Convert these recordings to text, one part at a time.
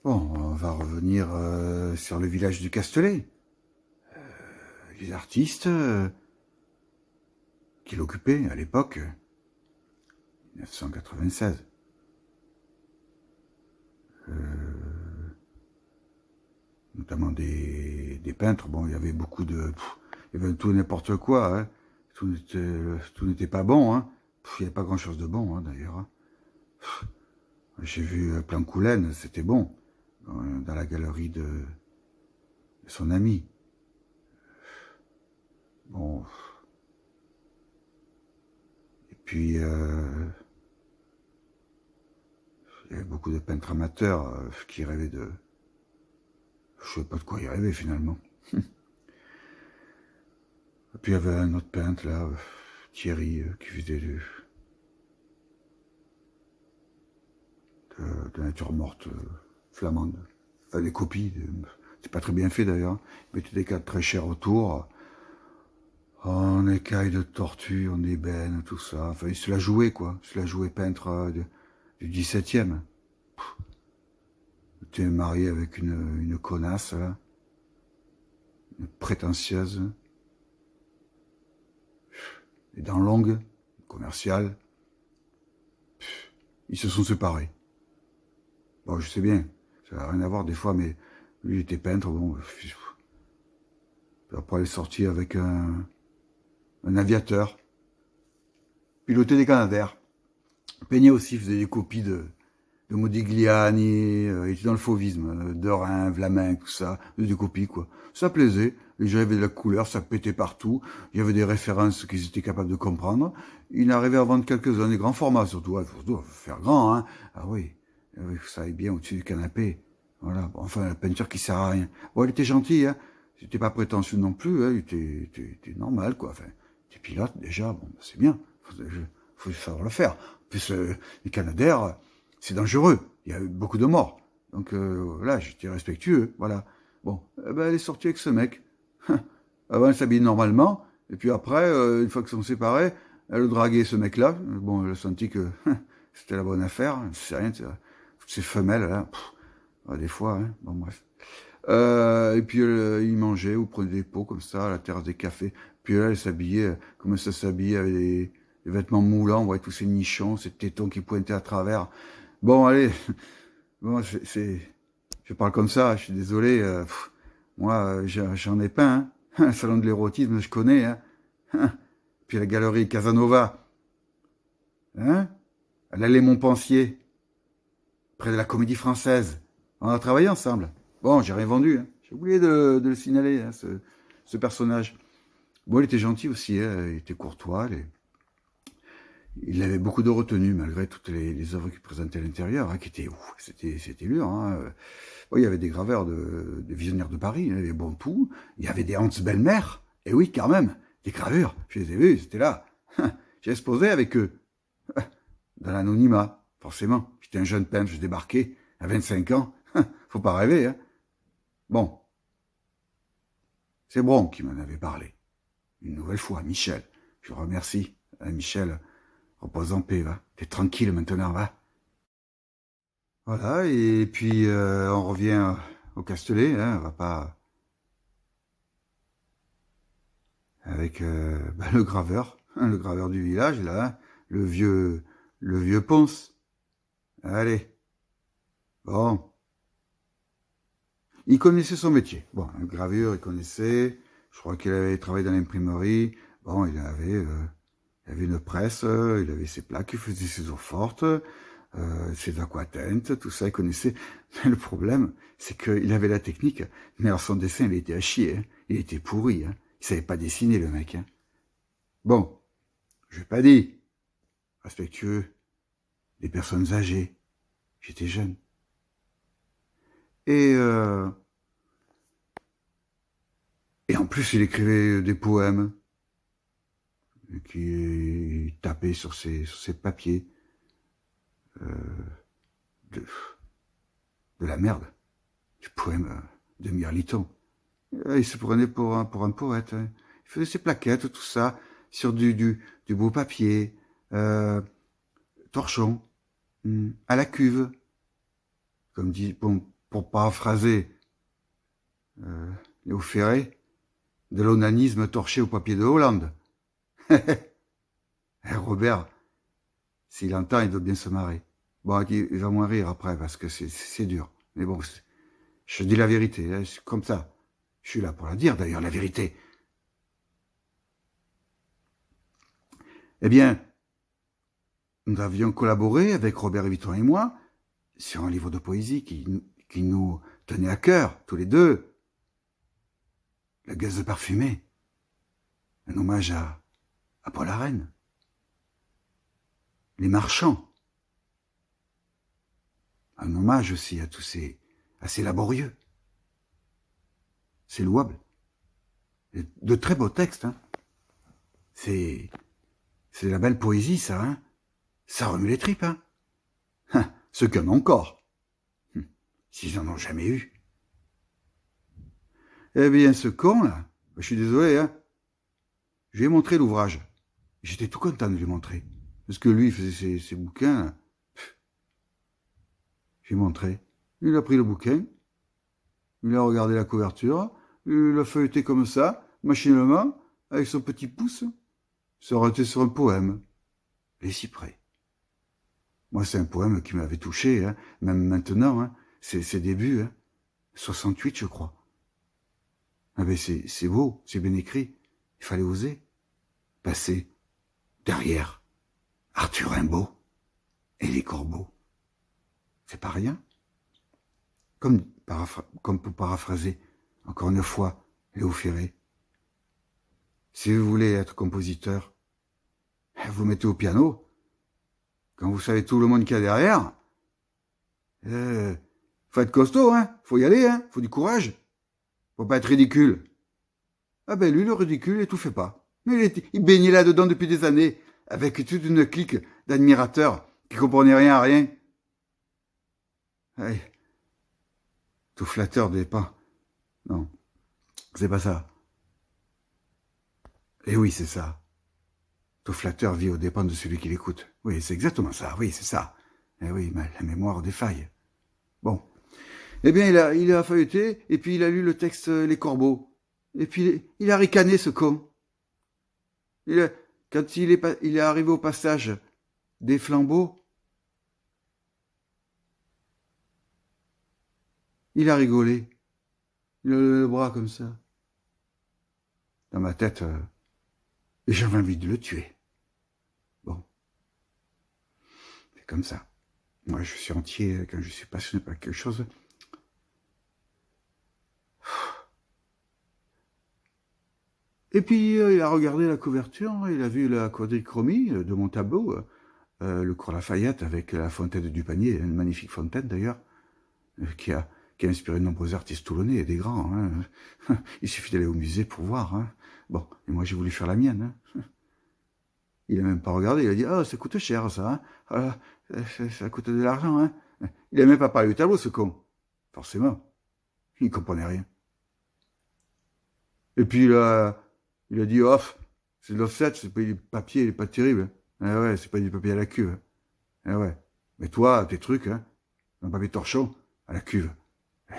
Bon, on va revenir sur le village du Castellet. Les artistes qui l'occupaient à l'époque, 1996. Notamment des peintres. Bon, il y avait beaucoup de... il y avait tout et n'importe quoi. Hein. Tout n'était pas bon. Hein. Il n'y avait pas grand-chose de bon, hein, d'ailleurs. Hein. J'ai vu Plancoulaine, c'était bon, dans la galerie de son ami. Bon. Et puis, il y avait beaucoup de peintres amateurs qui rêvaient de... Je sais pas de quoi ils rêvaient, finalement. Et puis, il y avait un autre peintre, là, Thierry, qui faisait de nature morte flamande. Enfin, des copies. C'est pas très bien fait, d'ailleurs. Il mettait des cadres très chers autour. En écailles de tortue, en ébène, tout ça. Enfin, il se la jouait, quoi. Il se la jouait peintre du 17e. Il était marié avec une connasse, là. Une prétentieuse. Les dents longues, commerciale. Ils se sont séparés. Bon, je sais bien, ça n'a rien à voir des fois, mais lui, il était peintre, bon. Après, il est sorti avec un aviateur. Pilotait des Canadair. Peignait aussi, faisait des copies de Modigliani, il était dans le fauvisme, Derain, Vlaminck, tout ça, des copies, quoi. Ça plaisait, les gens avaient de la couleur, ça pétait partout, il y avait des références qu'ils étaient capables de comprendre. Il arrivait à vendre quelques-uns, des grands formats surtout, il faut faire grand, hein. Ah oui, ça allait bien au-dessus du canapé. Voilà, bon, enfin, la peinture qui sert à rien. Bon, il était gentil, hein. C'était pas prétentieux non plus, hein. Il était normal, quoi. Enfin, il était pilote, déjà, bon, c'est bien. Faut savoir le faire. En plus, les Canadair, c'est dangereux. Il y a eu beaucoup de morts. Donc là, j'étais respectueux. Voilà. Bon, eh ben, elle est sortie avec ce mec. Avant, elle s'habille normalement. Et puis après, une fois qu'ils sont séparés, elle a dragué ce mec-là. Bon, elle a senti que c'était la bonne affaire. C'est rien. Toutes ces femelles, là. Des fois, hein. Bon, bref. Et puis, il mangeait ou prenait des pots comme ça à la terrasse des cafés. Puis là, elle s'habillait comme ça s'habillait avec des vêtements moulants. On voyait tous ces nichons, ces tétons qui pointaient à travers. Bon, allez, bon, je parle comme ça, je suis désolé. Moi, j'en ai pas, hein. Le salon de l'érotisme, je connais, hein. Puis la galerie Casanova, hein. L'allée Montpensier, près de la Comédie Française. On a travaillé ensemble. Bon, j'ai rien vendu, hein. J'ai oublié de le signaler, hein, ce personnage. Bon, il était gentil aussi, hein. Il était courtois. Il avait beaucoup de retenue, malgré toutes les œuvres qu'il présentait à l'intérieur, hein, qui étaient, c'était dur, hein. Bon, il y avait des graveurs de visionnaires de Paris, hein, des Bontou, il y avait des Hans Belmer, et oui, quand même, des gravures, je les ai vus, c'était là. J'ai exposé avec eux, dans l'anonymat, forcément. J'étais un jeune peintre, je débarquais à 25 ans, faut pas rêver, hein. Bon, c'est Bron qui m'en avait parlé, une nouvelle fois, Michel. Je le remercie, hein, Michel. Repose en paix, va. T'es tranquille maintenant, va. Voilà, et puis on revient au Castellet, hein, on va pas... Avec le graveur, hein, le graveur du village, là, hein, le vieux Ponce. Allez, bon. Il connaissait son métier. Bon, la gravure, il connaissait. Je crois qu'il avait travaillé dans l'imprimerie. Bon, il avait une presse, il avait ses plaques, il faisait ses eaux fortes, ses aquatentes, tout ça, il connaissait. Mais le problème, c'est qu'il avait la technique, mais alors son dessin, il était à chier, hein. Il était pourri, hein. Il savait pas dessiner, le mec, hein. Bon, je l'ai pas dit. Respectueux des personnes âgées. J'étais jeune. Et, et en plus, il écrivait des poèmes qui tapait sur ses papiers. De la merde. Du poème de Mirliton. Il se prenait pour un poète, hein. Il faisait ses plaquettes, tout ça, sur du beau papier, torchon, à la cuve. Comme dit, bon, pour paraphraser Léo Ferré, de l'onanisme torché au papier de Hollande. Robert, s'il entend, il doit bien se marrer. Bon, il va moins rire après, parce que c'est dur. Mais bon, je dis la vérité, hein, c'est comme ça. Je suis là pour la dire, d'ailleurs, la vérité. Eh bien, nous avions collaboré avec Robert Vitton et moi sur un livre de poésie qui nous tenait à cœur, tous les deux. La Gueuse parfumée. Un hommage à Paul Arène. Les Marchands. Un hommage aussi à tous ces assez laborieux. C'est louable. Et de très beaux textes. Hein. C'est de la belle poésie, ça. Hein. Ça remue les tripes. Hein. Ceux qui en ont encore. S'ils en ont jamais eu. Eh bien, ce con, là, je suis désolé, hein. Je lui ai montré l'ouvrage. J'étais tout content de lui montrer. Parce que lui, il faisait ses bouquins, là. J'ai montré. Il a pris le bouquin. Il a regardé la couverture. Il l'a feuilleté comme ça, machinalement, avec son petit pouce. Ça aurait été sur un poème. Les cyprès. Moi, c'est un poème qui m'avait touché, hein. Même maintenant, hein. Ses débuts, hein. 68, je crois. Ah ben c'est beau, c'est bien écrit. Il fallait oser passer derrière Arthur Rimbaud et les Corbeaux. C'est pas rien. Comme pour paraphraser, encore une fois, Léo Ferré. Si vous voulez être compositeur, vous mettez au piano. Quand vous savez tout le monde qu'il y a derrière, faut être costaud, hein. Faut y aller, hein. Faut du courage. Faut pas être ridicule. Ah ben lui, le ridicule, il tout fait pas. Mais il baignait là-dedans depuis des années, avec toute une clique d'admirateurs qui comprenaient rien à rien. Allez. Tout flatteur des pas. Non, c'est pas ça. Et oui, c'est ça. Tout flatteur vit aux dépens de celui qui l'écoute. Oui, c'est exactement ça, oui, c'est ça. Eh oui, la mémoire défaille. Bon. Eh bien, il a feuilleté, et puis il a lu le texte Les Corbeaux. Et puis, il a ricané, ce con. Quand il est arrivé au passage des flambeaux, il a rigolé. Il a levé le bras comme ça. Dans ma tête, j'avais envie de le tuer. Bon. C'est comme ça. Moi, je suis entier quand je suis passionné par quelque chose. Et puis, il a regardé la couverture, il a vu la quadrichromie de mon tableau, le cours Lafayette avec la fontaine du panier, une magnifique fontaine d'ailleurs, qui a inspiré de nombreux artistes toulonnais et des grands. Hein. Il suffit d'aller au musée pour voir. Hein. Bon, et moi j'ai voulu faire la mienne. Hein. Il a même pas regardé, il a dit « Ah, ça coûte cher ça, hein. Ça coûte de l'argent. Hein. » Il a même pas parlé du tableau, ce con. Forcément. Il comprenait rien. Et puis il a dit « Oh, c'est de l'offset, c'est pas du papier, il est pas terrible. Eh ouais, c'est pas du papier à la cuve. Eh ouais. Mais toi, tes trucs, hein, un papier torchon, à la cuve.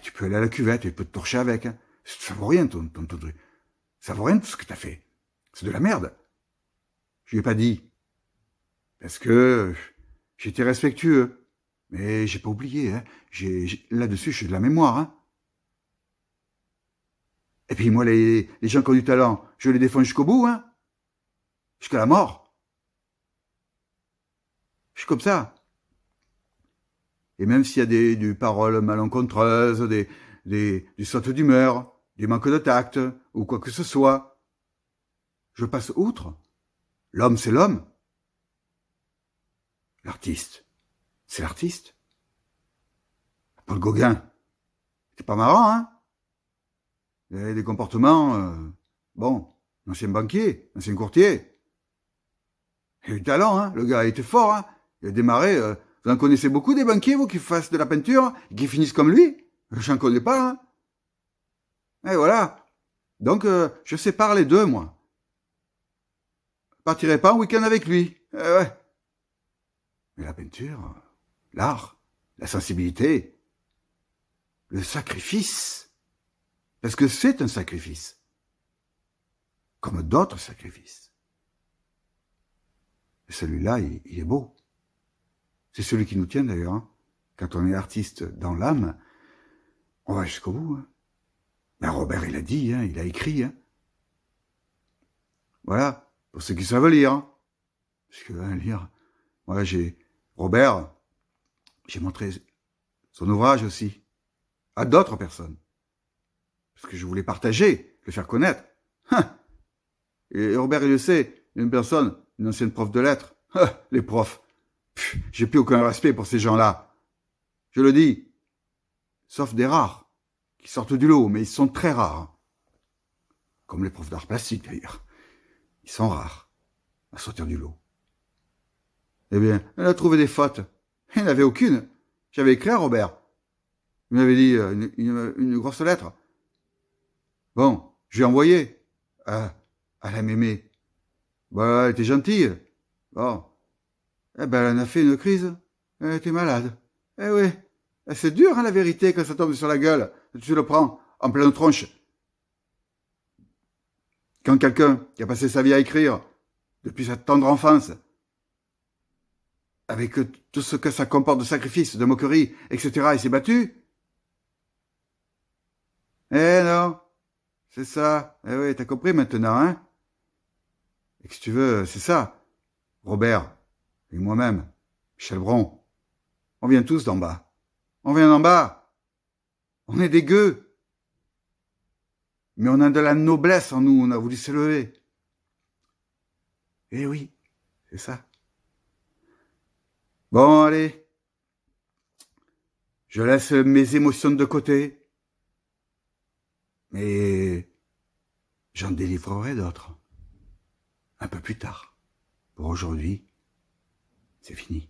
Tu peux aller à la cuvette, tu peux te torcher avec. Hein. Ça vaut rien, ton truc. Ça vaut rien tout ce que t'as fait. C'est de la merde. » Je lui ai pas dit. Parce que j'étais respectueux. Mais j'ai pas oublié. Hein. Là-dessus, j'ai de la mémoire. Hein. Et puis moi, les gens qui ont du talent, je les défends jusqu'au bout. Hein. Jusqu'à la mort. Je suis comme ça. Et même s'il y a des paroles malencontreuses, des sautes d'humeur, des manques de tact, ou quoi que ce soit, je passe outre. L'homme, c'est l'homme. L'artiste, c'est l'artiste. Paul Gauguin, c'est pas marrant, hein. Il avait des comportements, bon, ancien banquier, ancien courtier. Il a eu du talent, hein. Le gars a été fort, hein. Il a démarré, vous en connaissez beaucoup des banquiers, vous, qui fassent de la peinture, et qui finissent comme lui? J'en connais pas, hein. Et voilà. Donc, je sépare les deux, moi. Je partirai pas en week-end avec lui. Ouais. Mais la peinture, l'art, la sensibilité, le sacrifice, parce que c'est un sacrifice, comme d'autres sacrifices. Et celui-là, il est beau. C'est celui qui nous tient d'ailleurs. Hein. Quand on est artiste dans l'âme, on va jusqu'au bout. Hein. Ben Robert, il a dit, hein, il a écrit. Hein. Voilà, pour ceux qui savent lire. Hein. Parce que lire, voilà, Robert, j'ai montré son ouvrage aussi à d'autres personnes. Parce que je voulais partager, le faire connaître. Et Robert, il le sait, une personne, une ancienne prof de lettres. Les profs, j'ai plus aucun respect pour ces gens-là. Je le dis, sauf des rares, qui sortent du lot, mais ils sont très rares. Comme les profs d'art plastique d'ailleurs. Ils sont rares à sortir du lot. Eh bien, elle a trouvé des fautes. Il n'y en avait aucune. J'avais écrit à Robert. Il m'avait dit une grosse lettre. Bon, je lui ai envoyé à la mémé. Bon, elle était gentille. Bon. Eh ben, elle en a fait une crise. Elle était malade. Eh oui. C'est dur, hein, la vérité, quand ça tombe sur la gueule. Tu le prends en pleine tronche. Quand quelqu'un qui a passé sa vie à écrire, depuis sa tendre enfance, avec tout ce que ça comporte de sacrifices, de moqueries, etc., il s'est battu. Eh non, c'est ça. Eh oui, t'as compris maintenant, hein? Et que si tu veux, c'est ça. Robert, et moi-même, Michel Bron, on vient tous d'en bas. On vient d'en bas. On est des gueux. Mais on a de la noblesse en nous, on a voulu s'élever. Eh oui, c'est ça. Bon, allez. Je laisse mes émotions de côté. Mais j'en délivrerai d'autres. Un peu plus tard. Pour aujourd'hui, c'est fini.